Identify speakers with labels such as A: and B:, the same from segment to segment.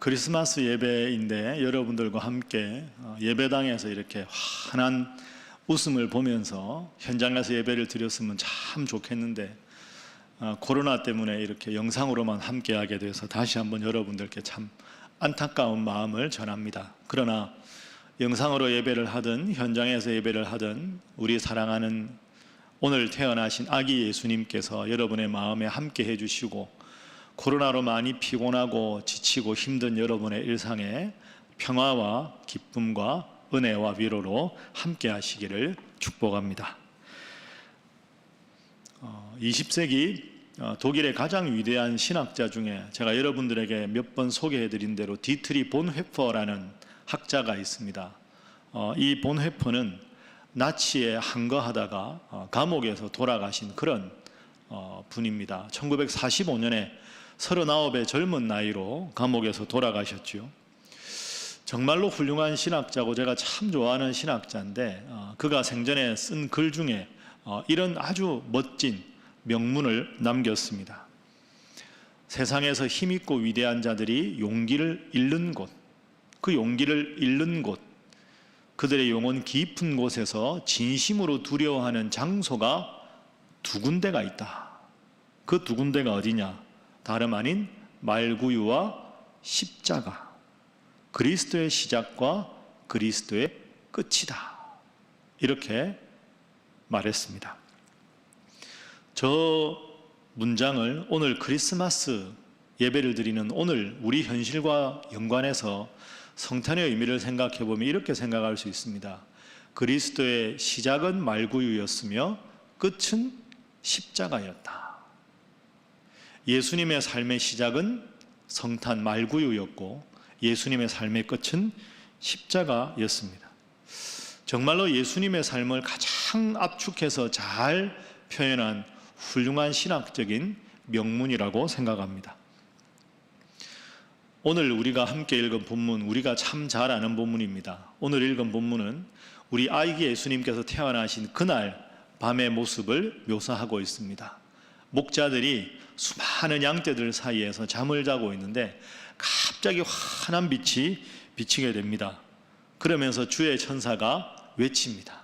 A: 크리스마스 예배인데 여러분들과 함께 예배당에서 이렇게 환한 웃음을 보면서 현장에서 예배를 드렸으면 참 좋겠는데 코로나 때문에 이렇게 영상으로만 함께하게 돼서 다시 한번 여러분들께 참 안타까운 마음을 전합니다. 그러나 영상으로 예배를 하든 현장에서 예배를 하든 우리 사랑하는 오늘 태어나신 아기 예수님께서 여러분의 마음에 함께 해주시고 코로나로 많이 피곤하고 지치고 힘든 여러분의 일상에 평화와 기쁨과 은혜와 위로로 함께 하시기를 축복합니다. 20세기 독일의 가장 위대한 신학자 중에 제가 여러분들에게 몇 번 소개해드린 대로 디트리 본회퍼라는 학자가 있습니다. 이 본회퍼는 나치에 항거하다가 감옥에서 돌아가신 그런 분입니다. 1945년에 39의 젊은 나이로 감옥에서 돌아가셨죠. 정말로 훌륭한 신학자고 제가 참 좋아하는 신학자인데 그가 생전에 쓴 글 중에 이런 아주 멋진 명문을 남겼습니다. 세상에서 힘있고 위대한 자들이 용기를 잃는 곳, 그 용기를 잃는 곳, 그들의 영혼 깊은 곳에서 진심으로 두려워하는 장소가 두 군데가 있다. 그 두 군데가 어디냐? 다름 아닌 말구유와 십자가, 그리스도의 시작과 그리스도의 끝이다. 이렇게 말했습니다. 저 문장을 오늘 크리스마스 예배를 드리는 오늘 우리 현실과 연관해서 성탄의 의미를 생각해 보면 이렇게 생각할 수 있습니다. 그리스도의 시작은 말구유였으며 끝은 십자가였다. 예수님의 삶의 시작은 성탄 말구유였고 예수님의 삶의 끝은 십자가였습니다. 정말로 예수님의 삶을 가장 압축해서 잘 표현한 훌륭한 신학적인 명문이라고 생각합니다. 오늘 우리가 함께 읽은 본문, 우리가 참 잘 아는 본문입니다. 오늘 읽은 본문은 우리 아기 예수님께서 태어나신 그날 밤의 모습을 묘사하고 있습니다. 목자들이 수많은 양떼들 사이에서 잠을 자고 있는데 갑자기 환한 빛이 비치게 됩니다. 그러면서 주의 천사가 외칩니다.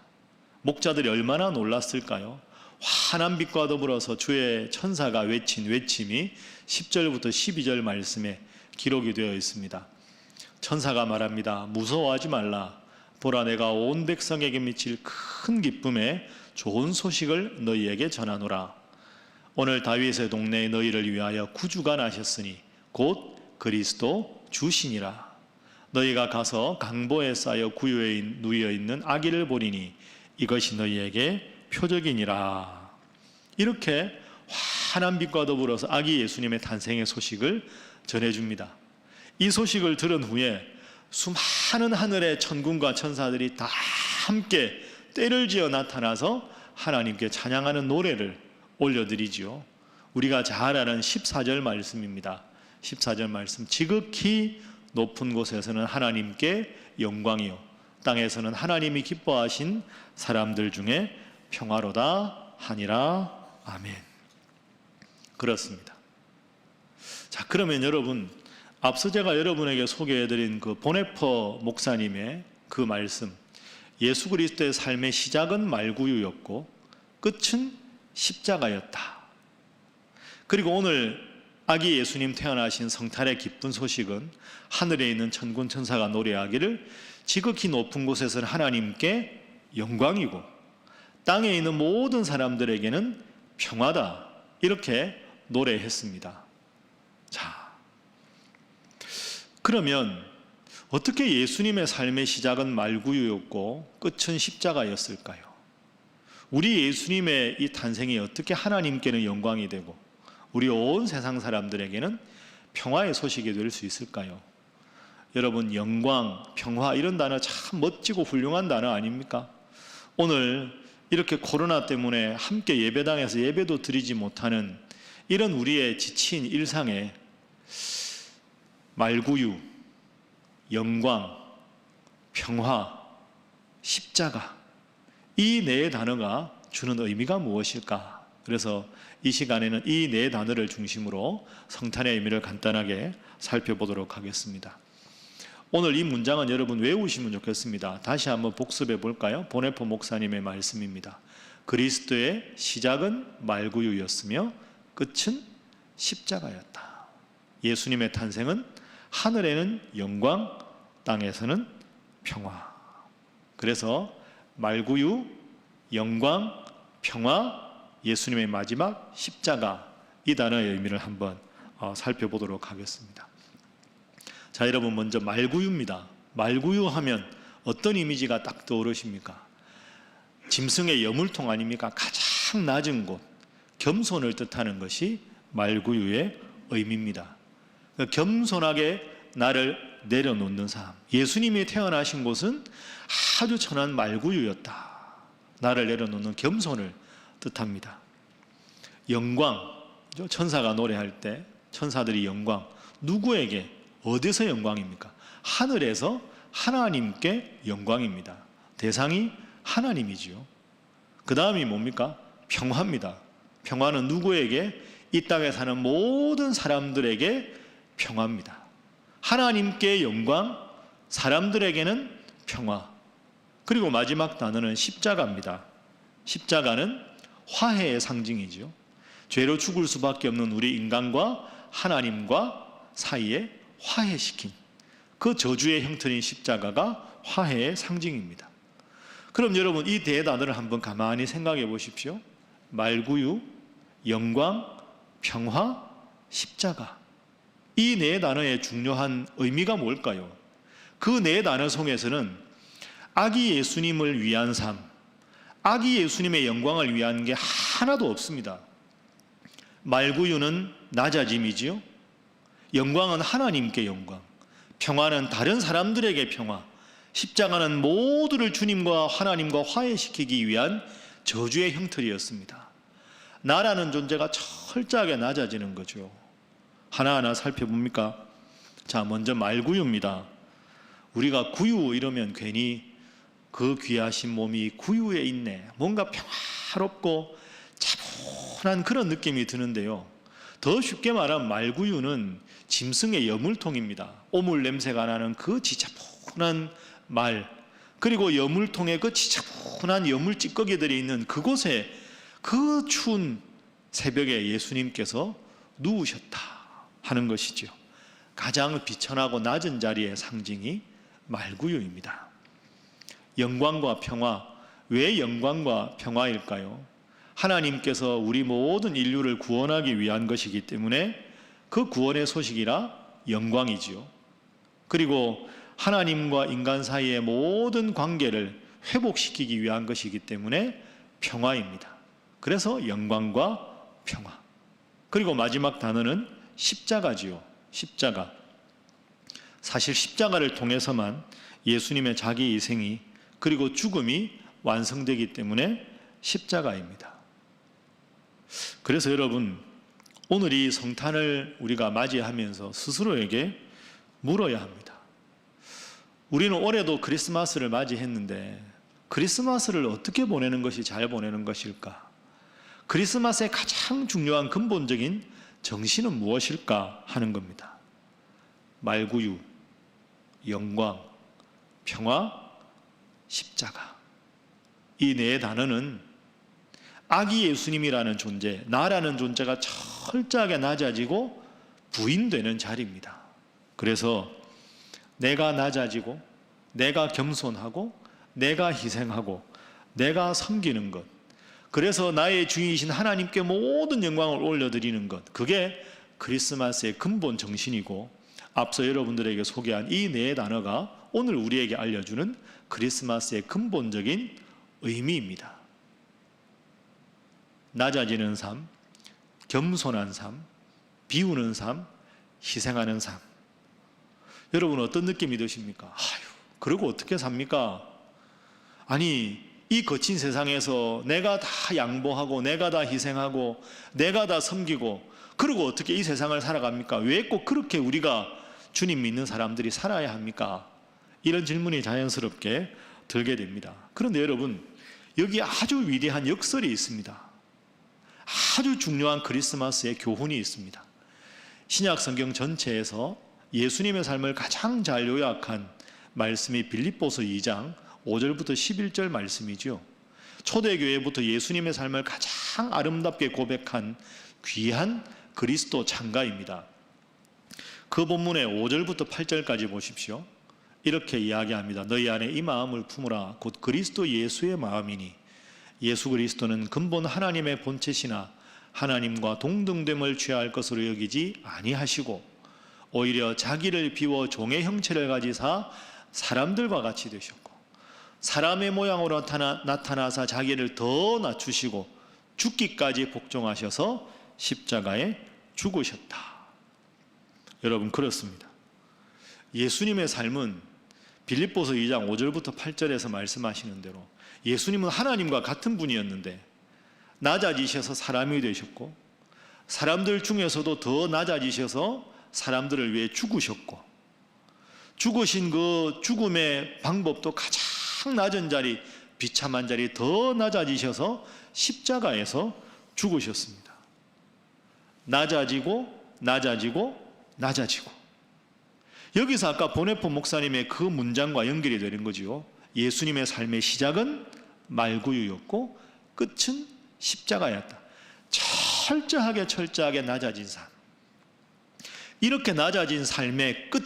A: 목자들이 얼마나 놀랐을까요? 환한 빛과 더불어서 주의 천사가 외친 외침이 10절부터 12절 말씀에 기록이 되어 있습니다. 천사가 말합니다. 무서워하지 말라. 보라, 내가 온 백성에게 미칠 큰 기쁨에 좋은 소식을 너희에게 전하노라. 오늘 다윗의 동네에 너희를 위하여 구주가 나셨으니 곧 그리스도 주시니라. 너희가 가서 강보에 쌓여 구유에 누워 있는 아기를 보리니 이것이 너희에게 표적이니라. 이렇게 환한 빛과 더불어서 아기 예수님의 탄생의 소식을 전해줍니다. 이 소식을 들은 후에 수많은 하늘의 천군과 천사들이 다 함께 떼를 지어 나타나서 하나님께 찬양하는 노래를 올려드리지요. 우리가 잘 아는 14절 말씀입니다. 14절 말씀, 지극히 높은 곳에서는 하나님께 영광이요 땅에서는 하나님이 기뻐하신 사람들 중에 평화로다 하니라. 아멘. 그렇습니다. 자, 그러면 여러분, 앞서 제가 여러분에게 소개해드린 그 본회퍼 목사님의 그 말씀, 예수 그리스도의 삶의 시작은 말구유였고 끝은 십자가였다. 그리고 오늘 아기 예수님 태어나신 성탄의 기쁜 소식은 하늘에 있는 천군 천사가 노래하기를 지극히 높은 곳에서는 하나님께 영광이고 땅에 있는 모든 사람들에게는 평화다. 이렇게 노래했습니다. 자, 그러면 어떻게 예수님의 삶의 시작은 말구유였고 끝은 십자가였을까요? 우리 예수님의 이 탄생이 어떻게 하나님께는 영광이 되고 우리 온 세상 사람들에게는 평화의 소식이 될 수 있을까요? 여러분, 영광, 평화 이런 단어 참 멋지고 훌륭한 단어 아닙니까? 오늘 이렇게 코로나 때문에 함께 예배당에서 예배도 드리지 못하는 이런 우리의 지친 일상에 말구유, 영광, 평화, 십자가 이 네 단어가 주는 의미가 무엇일까 그래서 이 시간에는 이 네 단어를 중심으로 성탄의 의미를 간단하게 살펴보도록 하겠습니다. 오늘 이 문장은 여러분 외우시면 좋겠습니다. 다시 한번 복습해 볼까요? 보네포 목사님의 말씀입니다. 그리스도의 시작은 말구유였으며 끝은 십자가였다. 예수님의 탄생은 하늘에는 영광, 땅에서는 평화. 그래서 말구유, 영광, 평화, 예수님의 마지막 십자가, 이 단어의 의미를 한번 살펴보도록 하겠습니다. 자, 여러분 먼저 말구유입니다. 말구유 하면 어떤 이미지가 딱 떠오르십니까? 짐승의 여물통 아닙니까? 가장 낮은 곳, 겸손을 뜻하는 것이 말구유의 의미입니다. 겸손하게 나를 내려놓는 삶. 예수님이 태어나신 곳은 아주 천한 말구유였다. 나를 내려놓는 겸손을 뜻합니다. 영광, 천사가 노래할 때 천사들이 영광, 누구에게 어디서 영광입니까? 하늘에서 하나님께 영광입니다. 대상이 하나님이지요. 그 다음이 뭡니까? 평화입니다. 평화는 누구에게? 이 땅에 사는 모든 사람들에게 평화입니다. 하나님께 영광, 사람들에게는 평화. 그리고 마지막 단어는 십자가입니다. 십자가는 화해의 상징이지요. 죄로 죽을 수밖에 없는 우리 인간과 하나님과 사이에 화해시킨 그 저주의 형태인 십자가가 화해의 상징입니다. 그럼 여러분 이 네 단어를 한번 가만히 생각해 보십시오. 말구유, 영광, 평화, 십자가. 이 네 단어의 중요한 의미가 뭘까요? 그 네 단어 속에서는 아기 예수님을 위한 삶, 아기 예수님의 영광을 위한 게 하나도 없습니다. 말구유는 낮아짐이지요. 영광은 하나님께 영광, 평화는 다른 사람들에게 평화, 십자가는 모두를 주님과 하나님과 화해시키기 위한 저주의 형틀이었습니다. 나라는 존재가 철저하게 낮아지는 거죠. 하나하나 살펴봅니까? 자, 먼저 말구유입니다. 우리가 구유 이러면 괜히 그 귀하신 몸이 구유에 있네, 뭔가 평화롭고 차분한 그런 느낌이 드는데요. 더 쉽게 말하면 말구유는 짐승의 여물통입니다. 오물 냄새가 나는 그 지저분한 말, 그리고 여물통에 그 지저분한 여물 찌꺼기들이 있는 그곳에 그 추운 새벽에 예수님께서 누우셨다 하는 것이죠. 가장 비천하고 낮은 자리의 상징이 말구유입니다. 영광과 평화, 왜 영광과 평화일까요? 하나님께서 우리 모든 인류를 구원하기 위한 것이기 때문에 그 구원의 소식이라 영광이지요. 그리고 하나님과 인간 사이의 모든 관계를 회복시키기 위한 것이기 때문에 평화입니다. 그래서 영광과 평화. 그리고 마지막 단어는 십자가지요. 십자가. 사실 십자가를 통해서만 예수님의 자기 희생이 그리고 죽음이 완성되기 때문에 십자가입니다. 그래서 여러분, 오늘 이 성탄을 우리가 맞이하면서 스스로에게 물어야 합니다. 우리는 올해도 크리스마스를 맞이했는데 크리스마스를 어떻게 보내는 것이 잘 보내는 것일까? 크리스마스의 가장 중요한 근본적인 정신은 무엇일까 하는 겁니다. 말구유, 영광, 평화, 십자가. 이 네 단어는 아기 예수님이라는 존재, 나라는 존재가 철저하게 낮아지고 부인되는 자리입니다. 그래서 내가 낮아지고 내가 겸손하고 내가 희생하고 내가 섬기는 것, 그래서 나의 주인이신 하나님께 모든 영광을 올려드리는 것, 그게 크리스마스의 근본 정신이고 앞서 여러분들에게 소개한 이 네 단어가 오늘 우리에게 알려주는 크리스마스의 근본적인 의미입니다. 낮아지는 삶, 겸손한 삶, 비우는 삶, 희생하는 삶. 여러분 어떤 느낌이 드십니까? 아유, 그러고 어떻게 삽니까? 아니, 이 거친 세상에서 내가 다 양보하고 내가 다 희생하고 내가 다 섬기고 그러고 어떻게 이 세상을 살아갑니까? 왜 꼭 그렇게 우리가 주님 믿는 사람들이 살아야 합니까? 이런 질문이 자연스럽게 들게 됩니다. 그런데 여러분, 여기 아주 위대한 역설이 있습니다. 아주 중요한 크리스마스의 교훈이 있습니다. 신약 성경 전체에서 예수님의 삶을 가장 잘 요약한 말씀이 빌립보서 2장 5절부터 11절 말씀이죠. 초대교회부터 예수님의 삶을 가장 아름답게 고백한 귀한 그리스도 창가입니다. 그 본문의 5절부터 8절까지 보십시오. 이렇게 이야기합니다. 너희 안에 이 마음을 품으라. 곧 그리스도 예수의 마음이니 예수 그리스도는 근본 하나님의 본체시나 하나님과 동등됨을 취할 것으로 여기지 아니하시고 오히려 자기를 비워 종의 형체를 가지사 사람들과 같이 되셨고 사람의 모양으로 나타나사 자기를 더 낮추시고 죽기까지 복종하셔서 십자가에 죽으셨다. 여러분, 그렇습니다. 예수님의 삶은 빌립보서 2장 5절부터 8절에서 말씀하시는 대로 예수님은 하나님과 같은 분이었는데 낮아지셔서 사람이 되셨고 사람들 중에서도 더 낮아지셔서 사람들을 위해 죽으셨고 죽으신 그 죽음의 방법도 가장 낮은 자리, 비참한 자리 더 낮아지셔서 십자가에서 죽으셨습니다. 낮아지고 여기서 아까 보네포 목사님의 그 문장과 연결이 되는 거지요. 예수님의 삶의 시작은 말구유였고 끝은 십자가였다. 철저하게 낮아진 삶. 이렇게 낮아진 삶의 끝,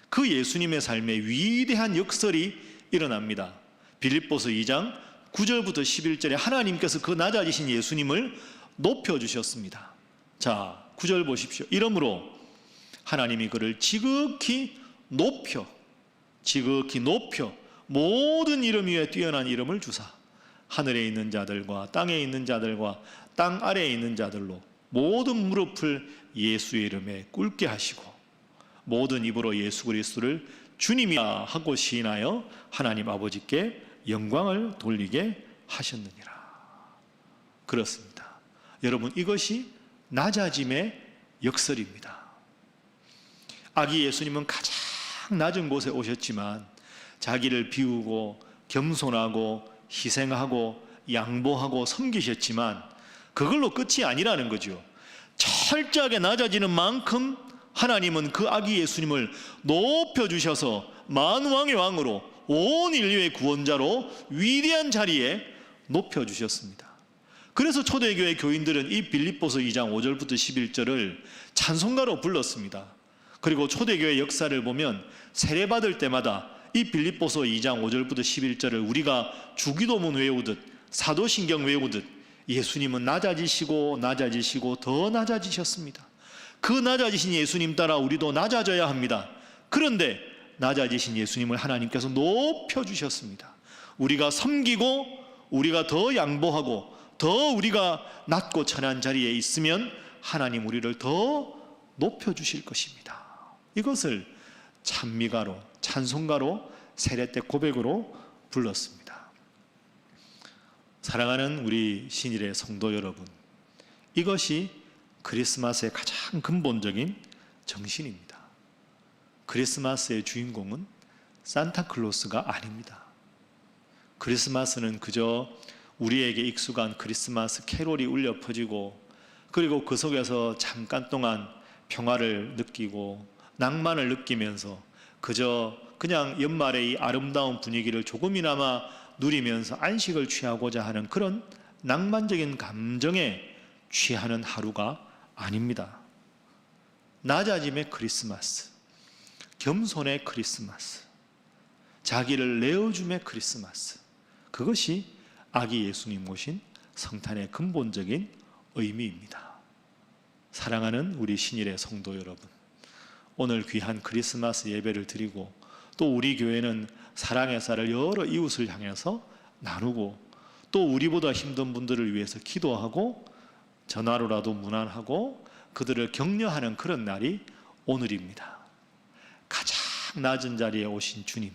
A: 그 예수님의 삶의 위대한 역설이 일어납니다. 빌립보서 2장 9절부터 11절에 하나님께서 그 낮아지신 예수님을 높여주셨습니다. 자, 9절 보십시오. 이러므로 하나님이 그를 지극히 높여 모든 이름 위에 뛰어난 이름을 주사 하늘에 있는 자들과 땅에 있는 자들과 땅 아래에 있는 자들로 모든 무릎을 예수의 이름에 꿇게 하시고 모든 입으로 예수 그리스도를 주님이라 하고 시인하여 하나님 아버지께 영광을 돌리게 하셨느니라. 그렇습니다. 여러분, 이것이 낮아짐의 역설입니다. 아기 예수님은 가장 낮은 곳에 오셨지만 자기를 비우고 겸손하고 희생하고 양보하고 섬기셨지만 그걸로 끝이 아니라는 거죠. 철저하게 낮아지는 만큼 하나님은 그 아기 예수님을 높여주셔서 만왕의 왕으로 온 인류의 구원자로 위대한 자리에 높여주셨습니다. 그래서 초대교회 교인들은 이 빌립보서 2장 5절부터 11절을 찬송가로 불렀습니다. 그리고 초대교회 역사를 보면 세례받을 때마다 이 빌립보서 2장 5절부터 11절을 우리가 주기도문 외우듯 사도신경 외우듯 예수님은 낮아지시고 더 낮아지셨습니다. 그 낮아지신 예수님 따라 우리도 낮아져야 합니다. 그런데 낮아지신 예수님을 하나님께서 높여주셨습니다. 우리가 섬기고 우리가 더 양보하고 더 우리가 낮고 천한 자리에 있으면 하나님 우리를 더 높여주실 것입니다. 이것을 찬미가로 찬송가로 세례 때 고백으로 불렀습니다. 사랑하는 우리 신일의 성도 여러분, 이것이 크리스마스의 가장 근본적인 정신입니다. 크리스마스의 주인공은 산타클로스가 아닙니다. 크리스마스는 그저 우리에게 익숙한 크리스마스 캐롤이 울려 퍼지고 그리고 그 속에서 잠깐 동안 평화를 느끼고 낭만을 느끼면서 그냥 연말의 이 아름다운 분위기를 조금이나마 누리면서 안식을 취하고자 하는 그런 낭만적인 감정에 취하는 하루가 아닙니다. 낮아짐의 크리스마스, 겸손의 크리스마스, 자기를 내어줌의 크리스마스, 그것이 아기 예수님 오신 성탄의 근본적인 의미입니다. 사랑하는 우리 신일의 성도 여러분, 오늘 귀한 크리스마스 예배를 드리고 또 우리 교회는 사랑의 쌀을 여러 이웃을 향해서 나누고 또 우리보다 힘든 분들을 위해서 기도하고 전화로라도 문안하고 그들을 격려하는 그런 날이 오늘입니다. 가장 낮은 자리에 오신 주님,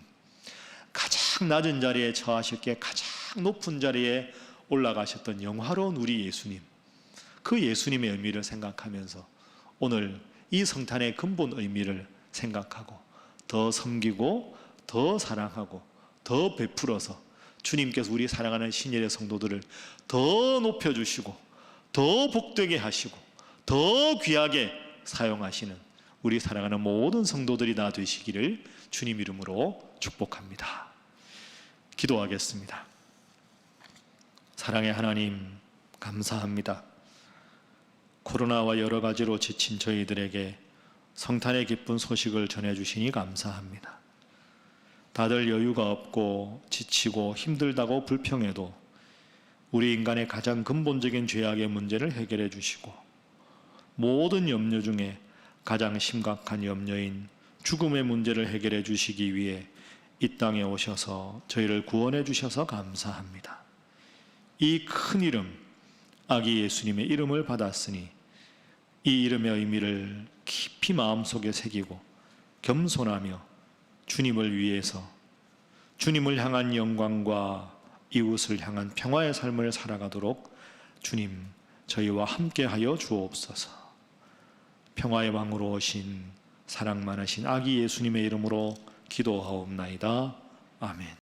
A: 가장 낮은 자리에 처하셨기에 가장 높은 자리에 올라가셨던 영화로운 우리 예수님, 그 예수님의 의미를 생각하면서 오늘 이 성탄의 근본 의미를 생각하고 더 섬기고 더 사랑하고 더 베풀어서 주님께서 우리 사랑하는 신일의 성도들을 더 높여주시고 더 복되게 하시고 더 귀하게 사용하시는 우리 사랑하는 모든 성도들이 다 되시기를 주님 이름으로 축복합니다. 기도하겠습니다. 사랑의 하나님, 감사합니다. 코로나와 여러 가지로 지친 저희들에게 성탄의 기쁜 소식을 전해주시니 감사합니다. 다들 여유가 없고 지치고 힘들다고 불평해도 우리 인간의 가장 근본적인 죄악의 문제를 해결해 주시고 모든 염려 중에 가장 심각한 염려인 죽음의 문제를 해결해 주시기 위해 이 땅에 오셔서 저희를 구원해 주셔서 감사합니다. 이 큰 이름, 아기 예수님의 이름을 받았으니 이 이름의 의미를 깊이 마음속에 새기고 겸손하며 주님을 위해서 주님을 향한 영광과 이웃을 향한 평화의 삶을 살아가도록 주님 저희와 함께하여 주옵소서. 평화의 왕으로 오신 사랑 많으신 아기 예수님의 이름으로 기도하옵나이다. 아멘.